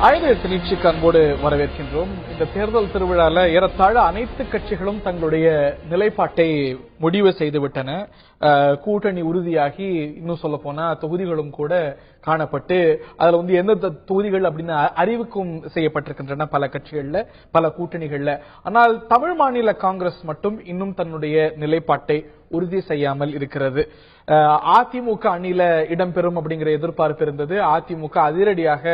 ஆயுத நிகழ்ச்சிக்கு அன்போடு வரவேற்கின்றோம். இந்த தேர்தல் திருவிழால ஏறத்தாழ அனைத்து கட்சிகளும் தங்களுடைய நிலைப்பாட்டை முடிவு செய்துவிட்டன. கூட்டணி உறுதியாகி இன்னும் சொல்ல போனா தொகுதிகளும் கூட காணப்பட்டு அதுல எந்த தொகுதிகள் அப்படின்னு அறிவிக்கும் செய்யப்பட்டிருக்கின்றன பல கட்சிகள்ல, பல கூட்டணிகள்ல. ஆனால் தமிழ் மாநில காங்கிரஸ் மட்டும் இன்னும் தன்னுடைய நிலைப்பாட்டை உறுதி செய்யாமல் இருக்கிறது. அதிமுக அணியில இடம்பெறும் அப்படிங்கிற எதிர்பார்ப்பு இருந்தது. அதிமுக அதிரடியாக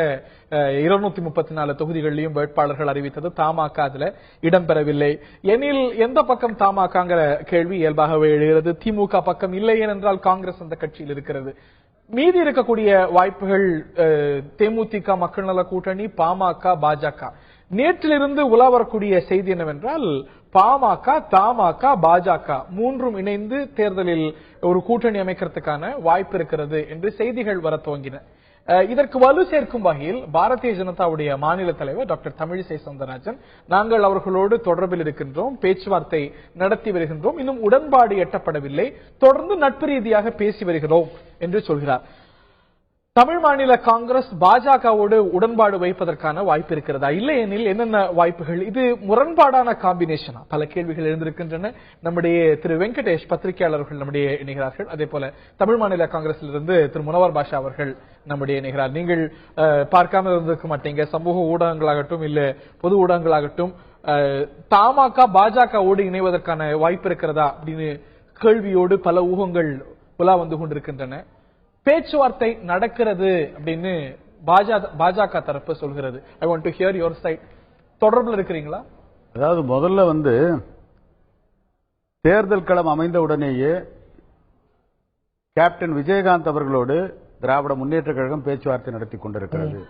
234 தொகுதிகளிலும் வேட்பாளர்கள் அறிவித்தது. தமாக அதுல இடம்பெறவில்லை. எனில் எந்த பக்கம் தமாகங்கிற கேள்வி இயல்பாகவே எழுகிறது. திமுக பக்கம் இல்லை என்றால் காங்கிரஸ் அந்த கட்சியில் இருக்கிறது. மீதி இருக்கக்கூடிய வாய்ப்புகள் தேமுதிக, மக்கள் நல கூட்டணி, பாமக, பாஜக. நேற்றிலிருந்து உலா வரக்கூடிய செய்தி என்னவென்றால் பாமக, தமாக, பாஜக மூன்றும் இணைந்து தேர்தலில் ஒரு கூட்டணி அமைக்கிறதுக்கான வாய்ப்பு இருக்கிறது என்று செய்திகள் வர துவங்கின. இதற்கு வலு சேர்க்கும் வகையில் பாரதிய ஜனதாவுடைய மாநில தலைவர் டாக்டர் தமிழிசை சவுந்தரராஜன், நாங்கள் அவர்களோடு தொடர்பில் இருக்கின்றோம், பேச்சுவார்த்தை நடத்தி வருகின்றோம், இன்னும் உடன்பாடு எட்டப்படவில்லை, தொடர்ந்து நட்பு ரீதியாக பேசி வருகிறோம் என்று சொல்கிறார். தமிழ் மாநில காங்கிரஸ் பாஜகவோடு உடன்பாடு வைப்பதற்கான வாய்ப்பு இருக்கிறதா? இல்லையெனில் என்னென்ன வாய்ப்புகள்? இது முரண்பாடான காம்பினேஷனா? பல கேள்விகள் எழுந்திருக்கின்றன. நம்முடைய திரு வெங்கடேஷ் பத்திரிகையாளர்கள் நம்முடைய இணைகிறார்கள். அதே போல தமிழ் மாநில காங்கிரசிலிருந்து திரு முனவர் பாஷா அவர்கள் நம்முடைய இணைகிறார். நீங்கள் பார்க்காம இருந்திருக்க மாட்டீங்க. சமூக ஊடகங்களாகட்டும் இல்ல பொது ஊடகங்களாகட்டும் தமாக பாஜகவோடு இணைவதற்கான வாய்ப்பு இருக்கிறதா அப்படின்னு கேள்வியோடு பல ஊகங்கள் உலா வந்து கொண்டிருக்கின்றன. பேச்சுவார்த்தை நடக்கிறது அப்படின்னு பாஜக தரப்பு சொல்கிறது. I want to hear your side. தொடர்பில் இருக்கிறீங்களா? அதாவது முதல்ல தேர்தல் களம் அமைந்த உடனேயே கேப்டன் விஜயகாந்த் அவர்களோடு திராவிட முன்னேற்ற கழகம் பேச்சுவார்த்தை நடத்தி கொண்டிருக்கிறது.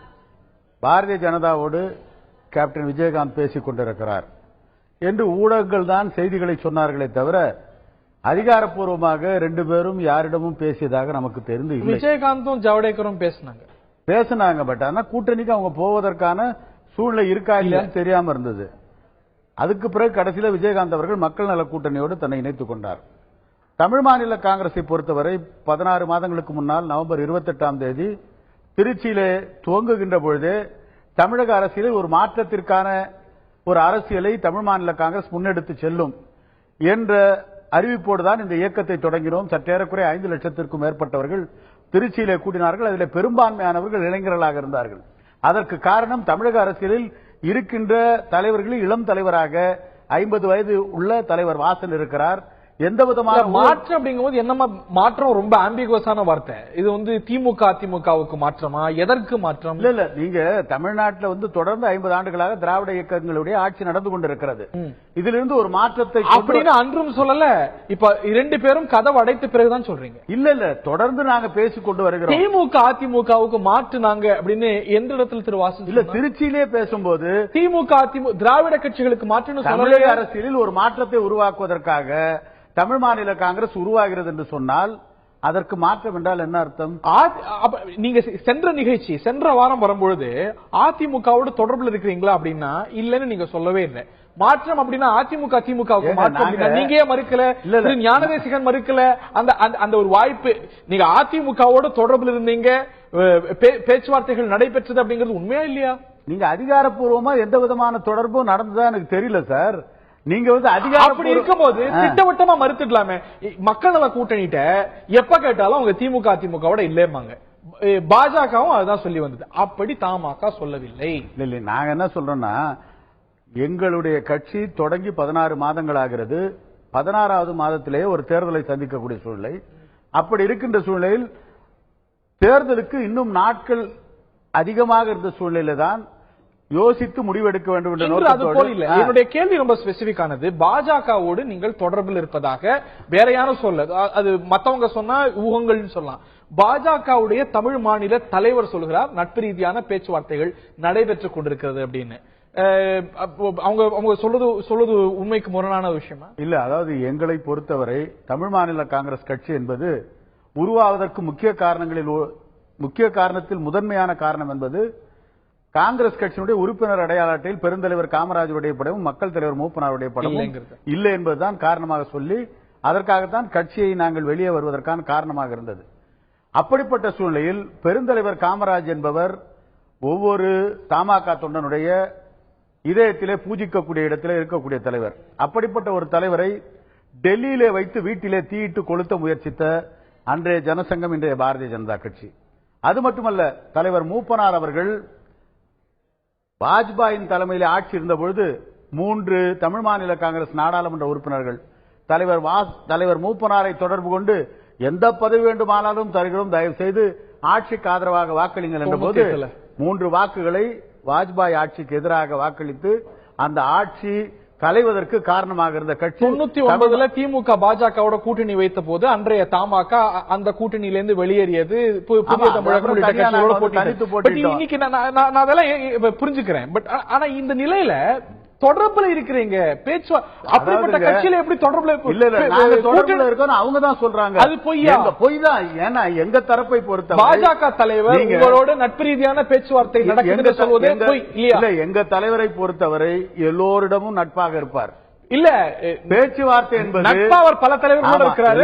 பாரதிய ஜனதாவோடு கேப்டன் விஜயகாந்த் பேசிக் கொண்டிருக்கிறார் என்று ஊடகங்கள் தான் செய்திகளை சொன்னார்களே தவிர அதிகாரப்பூர்வமாக ரெண்டு பேரும் யாரிடமும் பேசியதாக நமக்கு தெரிந்து இல்லை. விஜயகாந்தும் ஜவடேகரும் பேசினாங்க. பட் ஆனா கூட்டணிக்கு அவங்க போவதற்கான சூழ்நிலை இருக்கா இல்லையான்னு தெரியாம இருந்தது. அதுக்கு பிறகு கடைசியில் விஜயகாந்த் அவர்கள் மக்கள் நல கூட்டணியோடு தன்னை இணைத்துக் கொண்டார். தமிழ் மாநில காங்கிரஸை பொறுத்தவரை 16 மாதங்களுக்கு முன்னால் நவம்பர் 28ஆம் தேதி திருச்சியிலே துவங்குகின்ற பொழுதே தமிழக அரசியலில் ஒரு மாற்றத்திற்கான ஒரு அரசியலை தமிழ் மாநில காங்கிரஸ் முன்னெடுத்து செல்லும் என்ற அறிவிப்போடு தான் இந்த இயக்கத்தை தொடங்கினோம். சற்றேறக்குறைய 5 லட்சத்திற்கும் மேற்பட்டவர்கள் திருச்சியிலே கூட்டினார்கள். அதில் பெரும்பான்மையானவர்கள் இளைஞர்களாக இருந்தார்கள். அதற்கு காரணம் தமிழக அரசியலில் இருக்கின்ற தலைவர்களில் இளம் தலைவராக 50 வயது உள்ள தலைவர் வாசன் இருக்கிறார். எந்த விதமான மாற்றம் அப்படிங்கும்போது என்ன மாற்றம்? ரொம்ப ஆம்பிகுவஸான வார்த்தை. இது திமுக அதிமுகவுக்கு மாற்றமா? எதற்கு மாற்றம்? இல்ல நீங்க தமிழ்நாட்டில் தொடர்ந்து 50 ஆண்டுகளாக திராவிட இயக்கங்களுடைய ஆட்சி நடந்து கொண்டிருக்கிறது. இதிலிருந்து ஒரு மாற்றத்தை அப்படின்னு அன்றும் சொல்லல. இப்ப 2 பேரும் கதவு அடைத்த பிறகுதான் சொல்றீங்க. இல்ல தொடர்ந்து நாங்க பேசிக் கொண்டு வருகிறோம். திமுக அதிமுகவுக்கு மாற்றுனாங்க அப்படின்னு எந்த இடத்துல திருவாசன் இல்ல திருச்சியிலே பேசும்போது திமுக அதிமுக திராவிட கட்சிகளுக்கு மாற்று தமிழக அரசியலில் ஒரு மாற்றத்தை உருவாக்குவதற்காக தமிழ் மாநில காங்கிரஸ் உருவாகிறது என்று சொன்னால் அதற்கு மாற்றம் என்றால் என்ன அர்த்தம்? நீங்க சென்ற வாரம் வரும்பொழுது அதிமுகவோடு தொடர்பில் இருக்கிறீங்களா அப்படின்னா இல்லன்னு நீங்க சொல்லவே இல்லை. மாற்றம் அப்படின்னா அதிமுக திமுகவுக்கு மாற்றம் நீங்க ஏன் மறுக்கல? ஞானதேசிகன் மறுக்கல. அந்த ஒரு வாய்ப்பு நீங்க அதிமுகவோடு தொடர்பில் இருந்தீங்க, பேச்சுவார்த்தைகள் நடைபெற்றது அப்படிங்கிறது உண்மையா இல்லையா? நீங்க அதிகாரப்பூர்வமா எந்த விதமான தொடர்பும் நடந்ததா எனக்கு தெரியல சார். நீங்க அப்படி இருக்கும்போது திட்டவட்டமா மறுத்துக்கலாமே. மக்கள் நல கூட்டணிட்ட எப்ப கேட்டாலும் அவங்க திமுக அதிமுகவோட இல்லையம்பாங்க. பாஜகவும் அதுதான் சொல்லி வந்தது. அப்படி தமாக சொல்லவில்லை. இல்ல நாங்க என்ன சொல்றோம்னா எங்களுடைய கட்சி தொடங்கி 16 மாதங்கள் ஆகிறது. 16வது மாதத்திலேயே ஒரு தேர்தலை சந்திக்கக்கூடிய சூழ்நிலை. அப்படி இருக்கின்ற சூழ்நிலையில் தேர்தலுக்கு இன்னும் நாட்கள் அதிகமாக இருந்த சூழ்நிலை தான் யோசித்து முடிவெடுக்க வேண்டும் என்று. அது போல இல்ல. என்னுடைய கேள்வி ரொம்ப ஸ்பெசிபிக்கானது. பாஜகவோடு நீங்கள் தொடர்பில் இருப்பதாக வேற யாரும் சொல்ல, அது மத்தவங்க சொன்னா ஊகங்கள் சொல்லலாம். பாஜகவுடைய தமிழ் மாநில தலைவர் சொல்கிறார் நட்பு ரீதியான பேச்சுவார்த்தைகள் நடைபெற்றுக் கொண்டிருக்கிறது அப்படின்னு. அவங்க சொல்றது உண்மைக்கு முரணான விஷயமா? இல்ல, அதாவது எங்களை பொறுத்தவரை தமிழ் மாநில காங்கிரஸ் கட்சி என்பது உருவாவதற்கு முக்கிய காரணத்தில் முதன்மையான காரணம் என்பது காங்கிரஸ் கட்சியினுடைய உறுப்பினர் அடையாள அட்டையில் பெருந்தலைவர் காமராஜருடைய படமும் மக்கள் தலைவர் மூப்பனாருடைய படமும் இல்லை என்பதுதான் காரணமாக சொல்லி அதற்காகத்தான் கட்சியை நாங்கள் வெளியே வருவதற்கான காரணமாக இருந்தது. அப்படிப்பட்ட சூழ்நிலையில் பெருந்தலைவர் காமராஜ் என்பவர் ஒவ்வொரு தமாக தொண்டனுடைய இதயத்திலே பூஜிக்கக்கூடிய இடத்திலே இருக்கக்கூடிய தலைவர். அப்படிப்பட்ட ஒரு தலைவரை டெல்லியிலே வைத்து வீட்டிலே தீயிட்டு கொளுத்த முயற்சித்த அன்றைய ஜனசங்கம், இன்றைய பாரதிய ஜனதா கட்சி. அது மட்டுமல்ல, தலைவர் மூப்பனார் அவர்கள் வாஜ்பாயின் தலைமையில் ஆட்சி இருந்த பொழுது 3 தமிழ் மாநில காங்கிரஸ் நாடாளுமன்ற உறுப்பினர்கள் தலைவர் மூப்பனாரை தொடர்பு கொண்டு எந்த பதவி வேண்டுமானாலும் தருகிறோம், தயவு செய்து ஆட்சிக்கு ஆதரவாக வாக்களிங்கள் என்ற போது 3 வாக்குகளை வாஜ்பாய் ஆட்சிக்கு எதிராக வாக்களித்து அந்த ஆட்சி கலைவதற்கு காரணமாக இருந்த கட்சி 99ல திமுக பாஜகவோட கூட்டணி வைத்த போது அன்றைய தமாக அந்த கூட்டணியிலிருந்து வெளியேறியது. புதிய தமிழகம் உள்ளிட்ட கட்சிகளோட போட்டி. இன்னைக்கு நான் அதெல்லாம் புரிஞ்சுக்கிறேன். பட் ஆனா இந்த நிலையில தொடர்புல இருக்கிறீங்க, அப்படிப்பட்ட கட்சியில எப்படி தொடர்புல இருக்கோம் அவங்க தான் சொல்றாங்க. அது பொய் தான். ஏன்னா எங்க தரப்பை பொறுத்த பாஜக தலைவர் உங்களோட நட்பு ரீதியான பேச்சுவார்த்தை நடக்குதுன்னு சொல்வதே பொய் இல்லையா? எங்க தலைவரை பொறுத்தவரை எல்லோரிடமும் நட்பாக இருப்பார். இல்ல, பேச்சுவார்த்தை என்பது நட்பா அவர் பல தலைவர்களோட இருக்கிறாரு,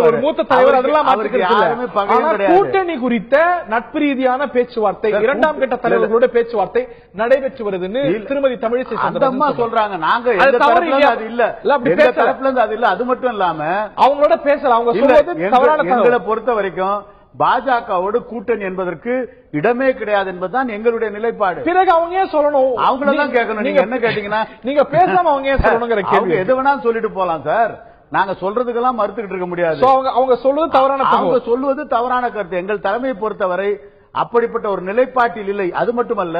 ஒரு மூத்த தலைவர், அதெல்லாம் கூட்டணி குறித்த நட்பு ரீதியான பேச்சுவார்த்தை 2ஆம் கட்ட தலைவர்களோட பேச்சுவார்த்தை நடைபெற்று வருதுன்னு திருமதி தமிழிசை சொல்றாங்க. நாங்க எங்க தரப்புல இருந்து அது இல்ல. அது மட்டும் இல்லாம அவங்களோட பேசல, அவங்க சொல்றது தவறான. எங்களை பொறுத்த வரைக்கும் பாஜகவோடு கூட்டணி என்பதற்கு இடமே கிடையாது என்பதுதான் எங்களுடைய நிலைப்பாடு. பிறகு அவங்க ஏன் சொல்லணும்? அவங்களதான் கேட்கணும். நீங்க என்ன கேட்டீங்கன்னா, நீங்க பேசாம அவங்க ஏன் சொல்லணுங்கிற கேள்வி. எது வேணாலும் சொல்லிட்டு போலாம் சார். நாங்க சொல்றதுக்கெல்லாம் மறுத்துக்கிட்டு இருக்க முடியாது. அவங்க சொல்வது தவறான, அவங்க சொல்வது தவறான கருத்து. எங்கள் தலைமையை பொறுத்தவரை அப்படிப்பட்ட ஒரு நிலைப்பாட்டில் இல்லை. அது மட்டுமல்ல,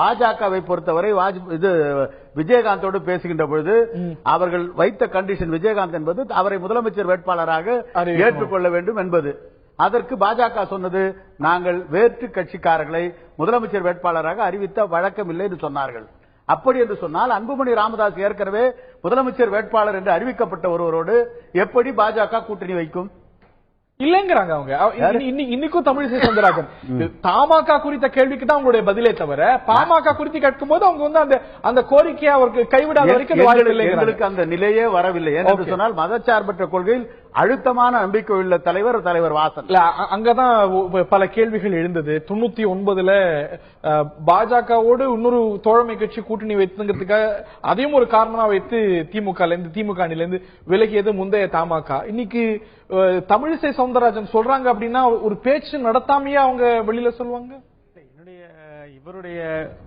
பாஜகவை பொறுத்தவரை விஜயகாந்தோடு பேசுகின்ற பொழுது அவர்கள் வைத்த கண்டிஷன், விஜயகாந்த் என்பது அவரை முதலமைச்சர் வேட்பாளராக ஏற்றுக்கொள்ள வேண்டும் என்பது. அதற்கு பாஜக சொன்னது, நாங்கள் வேற்று கட்சிக்காரர்களை முதலமைச்சர் வேட்பாளராக அறிவித்த வழக்கம் இல்லை என்று சொன்னார்கள். அப்படி என்று சொன்னால் அன்புமணி ராமதாஸ் ஏற்கனவே முதலமைச்சர் வேட்பாளர் என்று அறிவிக்கப்பட்ட ஒருவரோடு எப்படி பாஜக கூட்டணி வைக்கும்? இல்லங்கிறாங்க அவங்க. இன்னைக்கும் தமிழிசை சவுந்தரராஜன் தமாக குறித்த கேள்விக்கு தான் அவங்களுடைய பதிலே தவிர, பாமக குறித்து கேட்கும் போது அவங்க வந்து அந்த கோரிக்கையை அவருக்கு கைவிடாத வரைக்கும் எங்களுக்கு அந்த நிலையே வரவில்லை. என்று சொன்னால் மதச்சார்பற்ற கொள்கையில் அழுத்தமான நம்பிக்கை உள்ள தலைவர் வாசன். அங்கதான் பல கேள்விகள் எழுந்தது. 99ல பாஜகவோடு இன்னொரு தோழமை கட்சி கூட்டணி வைத்துங்கிறதுக்காக அதையும் ஒரு காரணமா வைத்து திமுக அணிலிருந்து விலகியது முந்தைய தமாக. இன்னைக்கு தமிழிசை சவுந்தரராஜன் சொல்றாங்க அப்படின்னா ஒரு பேச்சு நடத்தாமையே அவங்க வெளியில சொல்லுவாங்க. இவருடைய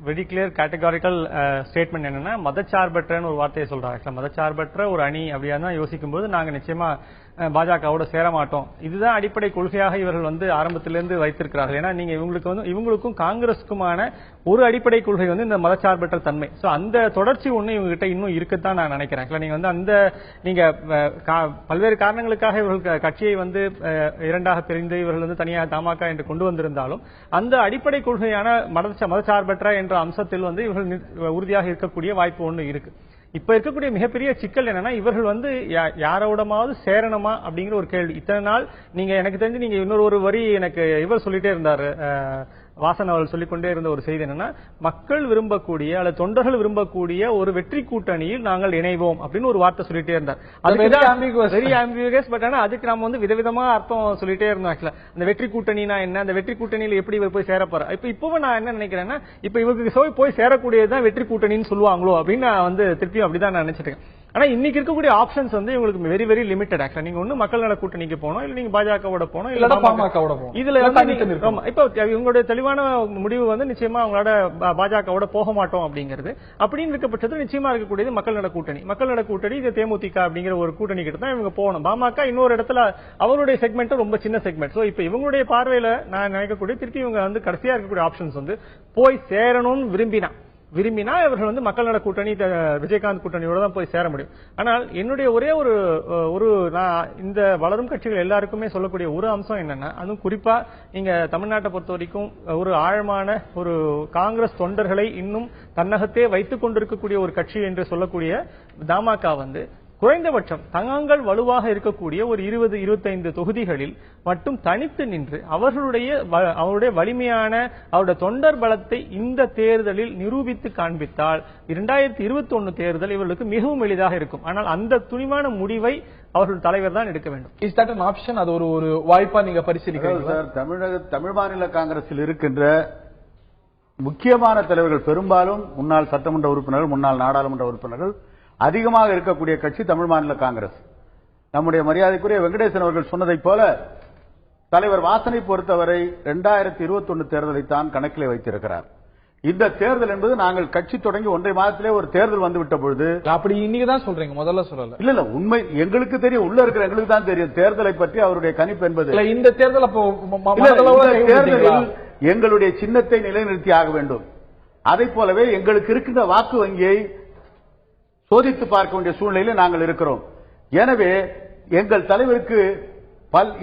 வெரி கிளியர் கேட்டகாரிக்கல் ஸ்டேட்மெண்ட் என்னன்னா, மதச்சார்பற்றன்னு ஒரு வார்த்தையை சொல்றாங்க. மதச்சார்பற்ற ஒரு அணி அப்படியா தான் யோசிக்கும் போது நாங்க நிச்சயமா பாஜகவோட சேர மாட்டோம். இதுதான் அடிப்படை கொள்கையாக இவர்கள் வந்து ஆரம்பத்திலிருந்து வைத்திருக்கிறார்கள். ஏன்னா நீங்க இவங்களுக்கும் காங்கிரஸுக்குமான ஒரு அடிப்படை கொள்கை வந்து இந்த மதச்சார்பற்ற தன்மை. சோ அந்த தொடர்ச்சி ஒண்ணு இவங்க கிட்ட இன்னும் இருக்குதான் நான் நினைக்கிறேன். நீங்க வந்து நீங்க பல்வேறு காரணங்களுக்காக இவர்கள் கட்சியை வந்து இரண்டாக பிரிந்து இவர்கள் வந்து தனியாக தமாக என்று கொண்டு வந்திருந்தாலும் அந்த அடிப்படை கொள்கையான மதச்சார்பற்ற என்ற அம்சத்தில் வந்து இவர்கள் உறுதியாக இருக்கக்கூடிய வாய்ப்பு ஒண்ணு இருக்கு. இப்ப இருக்கக்கூடிய மிகப்பெரிய சிக்கல் என்னன்னா, இவர்கள் வந்து யாரோடமாவது சேரணுமா அப்படிங்கிற ஒரு கேள்வி. இத்தனை நாள் நீங்க எனக்கு தெரிஞ்சு நீங்க இன்னொரு வரி எனக்கு இவர் சொல்லிட்டே இருந்தாரு, வாசன் அவர்கள் சொல்லிக்கொண்டே இருந்த ஒரு செய்தி என்னன்னா, மக்கள் விரும்பக்கூடிய அல்லது தொண்டர்கள் விரும்பக்கூடிய ஒரு வெற்றி கூட்டணியில் நாங்கள் இணைவோம் அப்படின்னு ஒரு வார்த்தை சொல்லிட்டே இருந்தார். Very ambiguous. பட் ஆனா அதுக்கு நாம வந்து விதவிதமா அர்த்தம் சொல்லிட்டே இருந்தோம். ஆக்சுவலா அந்த வெற்றி கூட்டணினா என்ன, அந்த வெற்றி கூட்டணியில் எப்படி இவர் போய் சேர போறார். இப்பவும் நான் என்ன நினைக்கிறேன்னா, இப்ப இவருக்கு போய் சேரக்கூடியதுதான் வெற்றி கூட்டணின்னு சொல்லுவாங்களோ அப்படின்னு நான் வந்து திருப்பியும் அப்படிதான் நான் நினைச்சிட்டேன். ஆனா இன்னைக்கு இருக்கக்கூடிய ஆப்ஷன்ஸ் வந்து இவங்களுக்கு வெரி வெரி லிமிட்டட். ஆக்சுவலா நீங்க ஒண்ணு மக்கள் நல கூட்டணிக்கு போகணும், இல்ல நீங்க பாஜகவோட போகணும், இல்ல பாமகவோட போகணும். இதுல இப்ப இவங்களுடைய தெளிவான முடிவு வந்து நிச்சயமா அவங்களோட பாஜகவோட போக மாட்டோம் அப்படிங்கிறது. அப்படின்னு இருக்க பட்சத்தில் நிச்சயமா இருக்கக்கூடியது மக்கள் நல கூட்டணி. மக்கள் நல கூட்டணி இது தேமுதிக அப்படிங்கிற ஒரு கூட்டணி கிட்ட தான் இவங்க போகணும். பாமக இன்னொரு இடத்துல அவருடைய செக்மெண்ட் ரொம்ப சின்ன செக்மெண்ட். சோ இப்ப இவங்களுடைய பார்வையில நான் நினைக்கக்கூடிய திருப்பி இவங்க வந்து கடைசியா இருக்கக்கூடிய ஆப்ஷன்ஸ் வந்து போய் சேரணும்னு விரும்பினா இவர்கள் வந்து மக்கள் நல கூட்டணி விஜயகாந்த் கூட்டணியோட தான் போய் சேர முடியும். ஆனால் என்னுடைய ஒரே ஒரு நான் இந்த வளரும் கட்சிகள் எல்லாருக்குமே சொல்லக்கூடிய ஒரு அம்சம் என்னன்னா, அதுவும் குறிப்பா நீங்க தமிழ்நாட்டை பொறுத்த வரைக்கும் ஒரு ஆழமான ஒரு காங்கிரஸ் தொண்டர்களை இன்னும் தன்னகத்தே வைத்துக் கொண்டிருக்கக்கூடிய ஒரு கட்சி என்று சொல்லக்கூடிய தமாக வந்து குறைந்தபட்சம் தங்கள் வலுவாக இருக்கக்கூடிய ஒரு 20-25 தொகுதிகளில் மட்டும் தனித்து நின்று அவருடைய வலிமையான அவருடைய தொண்டர் பலத்தை இந்த தேர்தலில் நிரூபித்து காண்பித்தால் 2021 தேர்தல் இவர்களுக்கு மிகவும் எளிதாக இருக்கும். ஆனால் அந்த துணிவான முடிவை அவர்கள் தலைவர் தான் எடுக்க வேண்டும். Is that an option? அது ஒரு வாய்ப்பா நீங்க பரிசீலிக்கிறீங்களா? தமிழ் மாநில காங்கிரஸில் இருக்கின்ற முக்கியமான தலைவர்கள் பெரும்பாலும் முன்னாள் சட்டமன்ற உறுப்பினர்கள், முன்னாள் நாடாளுமன்ற உறுப்பினர்கள் அதிகமாக இருக்கக்கூடிய கட்சி தமிழ் மாநில காங்கிரஸ். நம்முடைய மரியாதைக்குரிய வெங்கடேசன் அவர்கள் சொன்னதைப் போல தலைவர் வாசனை பொறுத்தவரை 2021 தேர்தலைத்தான் கணக்கிலே வைத்திருக்கிறார். இந்த தேர்தல் என்பது நாங்கள் கட்சி தொடங்கி 1.5 மாதத்திலே ஒரு தேர்தல் வந்துவிட்ட பொழுது, அப்படி இன்னைக்கு தான் சொல்றீங்க, முதல்ல சொல்லல. இல்ல உண்மை எங்களுக்கு தெரியும், உள்ள இருக்கிற எங்களுக்கு தான் தெரியும் தேர்தலை பற்றி அவருடைய கணிப்பு என்பது. இந்த தேர்தல் அப்போ தேர்தலில் எங்களுடைய சின்னத்தை நிலைநிறுத்தி ஆக வேண்டும். அதை போலவே எங்களுக்கு இருக்கின்ற வாக்கு வங்கியை சோதித்து பார்க்க வேண்டிய சூழ்நிலையில் நாங்கள் இருக்கிறோம். எனவே எங்கள் தலைவருக்கு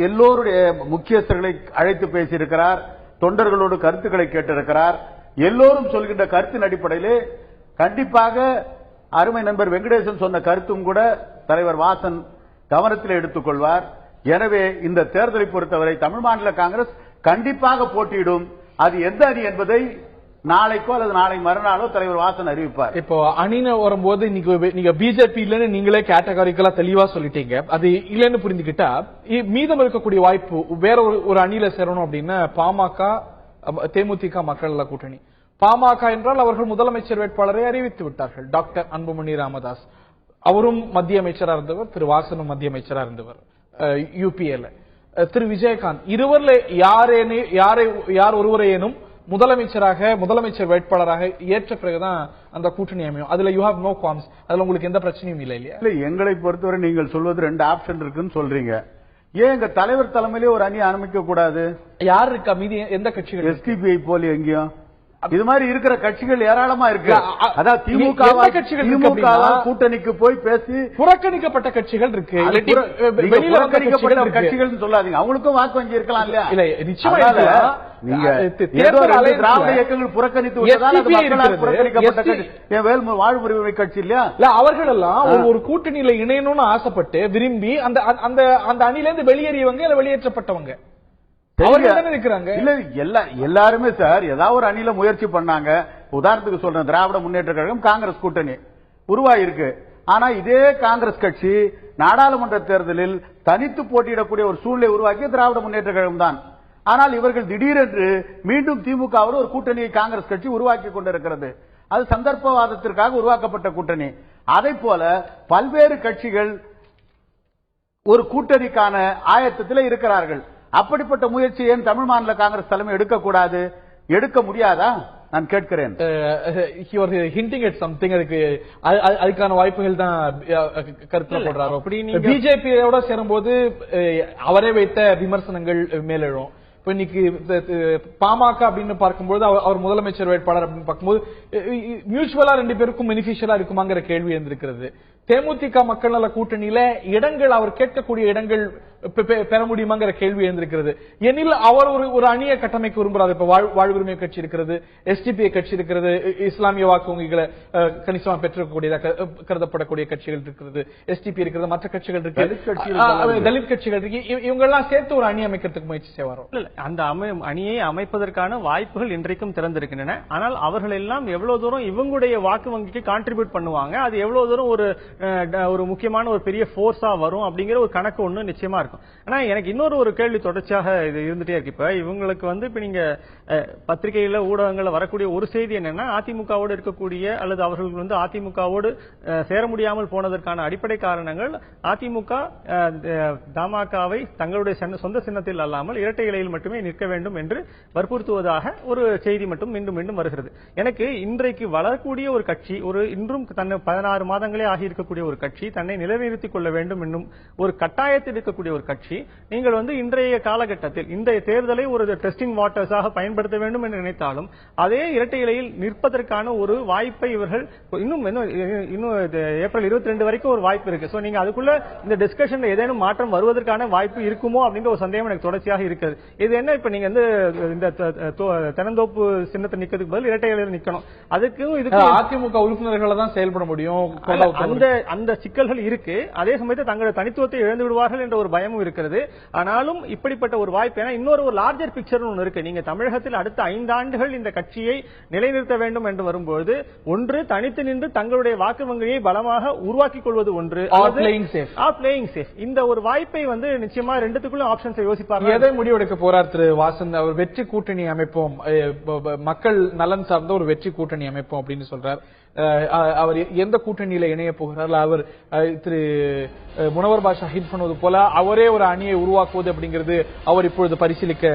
எல்லோருடைய முக்கியஸ்தர்களை அழைத்து பேசியிருக்கிறார், தொண்டர்களோடு கருத்துக்களை கேட்டிருக்கிறார். எல்லோரும் சொல்கின்ற கருத்தின் அடிப்படையிலே கண்டிப்பாக அருமை நண்பர் வெங்கடேசன் சொன்ன கருத்தும் கூட தலைவர் வாசன் கவனத்தில் எடுத்துக் கொள்வார். எனவே இந்த தேர்தலை பொறுத்தவரை தமிழ் மாநில காங்கிரஸ் கண்டிப்பாக போட்டியிடும். அது எந்த அணி என்பதை நாளைக்கோ அல்லது நாளை மறுநாளோ தலைவர் வாசன் அறிவிப்பார். இப்போ அணின்னு வரும்போது நீங்க பிஜேபி இல்லன்னு நீங்களே கேட்டகாரிக்கலா தெளிவா சொல்லிட்டீங்க. அது இல்லன்னு புரிஞ்சுக்கிட்டா மீதம் இருக்கக்கூடிய வாய்ப்பு வேற ஒரு அணியில சேரணும் அப்படின்னா பாமக, தேமுதிக மக்கள் நல கூட்டணி. பாமக என்றால் அவர்கள் முதலமைச்சர் வேட்பாளரை அறிவித்து விட்டார்கள். டாக்டர் அன்புமணி ராமதாஸ் அவரும் மத்திய அமைச்சராக இருந்தவர், திரு வாசனும் மத்திய அமைச்சராக இருந்தவர் யூபிஏல. திரு விஜயகாந்த் இருவரில் யார் ஒருவரையேனும் முதலமைச்சர் வேட்பாளராக ஏற்ற பிறகுதான் அந்த கூட்டணி அமையும். அதுல யூ ஹேவ் நோ குவாம்ஸ், அதுல உங்களுக்கு எந்த பிரச்சனையும் இல்லை இல்லையா? இல்ல, எங்களை பொறுத்தவரை நீங்கள் சொல்வது 2 ஆப்ஷன் இருக்குன்னு சொல்றீங்க. ஏன் எங்க தலைவர் தலைமையிலே ஒரு அணி அமைக்க கூடாது? யார் இருக்கா மீதி எந்த கட்சிகள்? எஸ்டிபிஐ போல எங்கேயும் இது மாதிரி இருக்கிற கட்சிகள் ஏராளமா இருக்கு. அதாவது திமுக கூட்டணிக்கு போய் பேசி புறக்கணிக்கப்பட்ட கட்சிகள் இருக்கு, புறக்கணிக்கப்பட்ட கட்சிகள் சொல்லாதீங்க. அவங்களுக்கும் வாக்கு வங்கி இருக்கலாம் இல்லையா? இல்ல நிச்சயமா திராவிட இயக்கங்கள் புறக்கணித்து புறக்கணிக்கப்பட்ட வாழ்வுரிமை கட்சி இல்லையா? இல்ல அவர்கள் எல்லாம் ஒரு கூட்டணியில இணையணும்னு ஆசைப்பட்டு விரும்பி அந்த அணில இருந்து வெளியேறியவங்க இல்ல வெளியேற்றப்பட்டவங்க எல்லாருமே சார் ஏதாவது ஒரு அணியில முயற்சி பண்ணாங்க. உதாரணத்துக்கு சொல்றேன், திராவிட முன்னேற்ற கழகம் காங்கிரஸ் கூட்டணி உருவாயிருக்கு. ஆனா இதே காங்கிரஸ் கட்சி நாடாளுமன்ற தேர்தலில் தனித்து போட்டியிடக்கூடிய ஒரு சூழ்நிலை உருவாக்கிய திராவிட முன்னேற்ற கழகம் தான். ஆனால் இவர்கள் திடீரென்று மீண்டும் திமுகவோடு ஒரு கூட்டணியை காங்கிரஸ் கட்சி உருவாக்கி கொண்டிருக்கிறது. அது சந்தர்ப்பவாதத்திற்காக உருவாக்கப்பட்ட கூட்டணி. அதை போல பல்வேறு கட்சிகள் ஒரு கூட்டணிக்கான ஆயத்தத்தில் இருக்கிறார்கள். அப்படிப்பட்ட முயற்சி ஏன் தமிழ் மாநில காங்கிரஸ் தலைமை எடுக்கக்கூடாது? எடுக்க முடியாதா? நான் கேட்கிறேன். அதுக்கான வாய்ப்புகள் தான் கருத்தில் போடுறாரு. பிஜேபியோட சேரும்போது அவரே வைத்த விமர்சனங்கள் மேலெழும். இப்ப இன்னைக்கு பாமக அப்படின்னு பார்க்கும்போது அவர் முதலமைச்சர் வேட்பாளர் அப்படின்னு பார்க்கும்போது மியூச்சுவலா 2 பேருக்கும் பெனிஃபிஷியலா இருக்குமாங்கிற கேள்வி இருந்திருக்கிறது. தேமுதிக மக்கள் நல கூட்டணியில இடங்கள் அவர் கேட்கக்கூடிய இடங்கள் பெற முடியுமாங்கிற கேள்வி இருந்திருக்கிறது. எனில் அவர் ஒரு அணியை கட்டமைக்க விரும்புறாரு. இப்ப வாழ்வுரிமை கட்சி இருக்கிறது, எஸ்டிபிஐ கட்சி இருக்கிறது, இஸ்லாமிய வாக்கு வங்கிகளை கணிசமா பெற்றக்கூடியதாக கருதப்படக்கூடிய கட்சிகள் இருக்கிறது, எஸ்டிபி இருக்கிறது, மற்ற கட்சிகள் இருக்கு, தலித் கட்சிகள் இருக்கு. இவங்க எல்லாம் சேர்த்து ஒரு அணி அமைக்கிறதுக்கு முயற்சி செய்வாரோ? அந்த அணியை அமைப்பதற்கான வாய்ப்புகள் இன்றைக்கும் திறந்திருக்கின்றன. ஆனால் அவர்கள் எல்லாம் எவ்வளவு தூரம் இவங்களுடைய வாக்கு வங்கிக்கு கான்ட்ரிபியூட் பண்ணுவாங்க, அது எவ்வளவு தூரம் ஒரு முக்கியமான ஒரு பெரிய போர்ஸா வரும் அப்படிங்கிற ஒரு கணக்கு ஒண்ணு நிச்சயமா இருக்கும். ஆனா எனக்கு இன்னொரு கேள்வி தொடர்ச்சியாக இது இருந்துட்டே இருக்கு. இப்ப இவங்களுக்கு இப்ப நீங்க பத்திரிகையில ஊடகங்கள்ல வரக்கூடிய ஒரு செய்தி என்னன்னா, அதிமுகவோடு இருக்கக்கூடிய அல்லது அவர்கள் அதிமுகவோடு சேர முடியாமல் போனதற்கான அடிப்படை காரணங்கள் அதிமுக தமாகவை தங்களுடைய சொந்த சின்னத்தில் அல்லாமல் இரட்டை இலையில் மட்டுமே நிற்க வேண்டும் என்று வற்புறுத்துவதாக ஒரு செய்தி மட்டும் மீண்டும் மீண்டும் வருகிறது. எனக்கு இன்றைக்கு வளரக்கூடிய ஒரு கட்சி, இன்றும் தன்னை 16 மாதங்களே ஆகியிருக்கக்கூடிய ஒரு கட்சி, தன்னை நிலைநிறுத்திக் கொள்ள வேண்டும் என்னும் ஒரு கட்டாயத்தில் இருக்கக்கூடிய ஒரு கட்சி, நீங்கள் இன்றைய காலகட்டத்தில் இந்த தேர்தலை ஒரு டெஸ்டிங் வாட்டர்ஸாக பயன்படுத்த வேண்டும் என்று நினைத்தாலும் அதே இரட்டை இலையில் நிற்பதற்கான ஒரு வாய்ப்பை இவர்கள் இன்னும் ஏப்ரல் 22 வரைக்கும் ஒரு வாய்ப்பு இருக்கு. நீங்க அதுக்குள்ள இந்த டிஸ்கஷன்ல ஏதேனும் மாற்றம் வருவதற்கான வாய்ப்பு இருக்குமோ அப்படின்ற ஒரு சந்தேகம் எனக்கு தொடர்ச்சியாக இருக்கிறது. இது என்ன, இப்ப நீங்க இந்த தென்னந்தோப்பு சின்னத்தை நிக்கிறதுக்கு பதில் இரட்டை இலையில் நிக்கணும். அதுக்கும் இதுக்கு அதிமுக உறுப்பினர்களை தான் செயல்பட முடியும். அந்த சிக்கல்கள் இருக்கு. அதே சமயத்தில் தங்களுடைய தனித்துவத்தை இழந்து விடுவார்கள் என்ற ஒரு பயம் பயமும் இருக்கிறது. ஆனாலும் இப்படிப்பட்ட ஒரு வாய்ப்பு, ஏன்னா இன்னொரு லார்ஜர் பிக்சர் ஒன்று இருக்கு. நீங்க தமிழகத்தில் அடுத்த 5 ஆண்டுகள் இந்த கட்சியை நிலைநிறுத்த வேண்டும் என்று வரும்போது, ஒன்று தனித்து நின்று தங்களுடைய வாக்கு வங்கியை பலமாக உருவாக்கிக் கொள்வது ஒன்று, இந்த ஒரு வாய்ப்பை நிச்சயமா ரெண்டுத்துக்குள்ள ஆப்ஷன்ஸை யோசிப்பாங்க. எதை முடிவெடுக்க போறார் திரு வாசன்? அவர் வெற்றி கூட்டணி அமைப்போம், மக்கள் நலன் சார்ந்த ஒரு வெற்றி கூட்டணி அமைப்போம் அப்படின்னு சொல்றார். அவர் எந்த கூட்டணியில இணைய போகிறார்? அவர் திரு முனவர் பாஷா ஹிட் பண்ணுவது போல அவரே ஒரு அணியை உருவாக்குவது அப்படிங்கிறது அவர் இப்பொழுது பரிசீலிக்க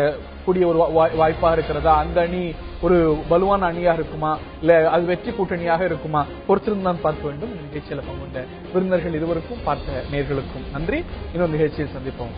கூடிய ஒரு வாய்ப்பாக இருக்கிறதா? அந்த அணி ஒரு வலுவான அணியா இருக்குமா, இல்ல அது வெற்றி கூட்டணியாக இருக்குமா? பொறுத்திருந்தான் பார்க்க வேண்டும். நிகழ்ச்சியில பங்குண்ட விருந்தினர்கள் இருவருக்கும் பார்த்த நேயர்களுக்கும் நன்றி. இன்னொரு நிகழ்ச்சியில் சந்திப்போம்.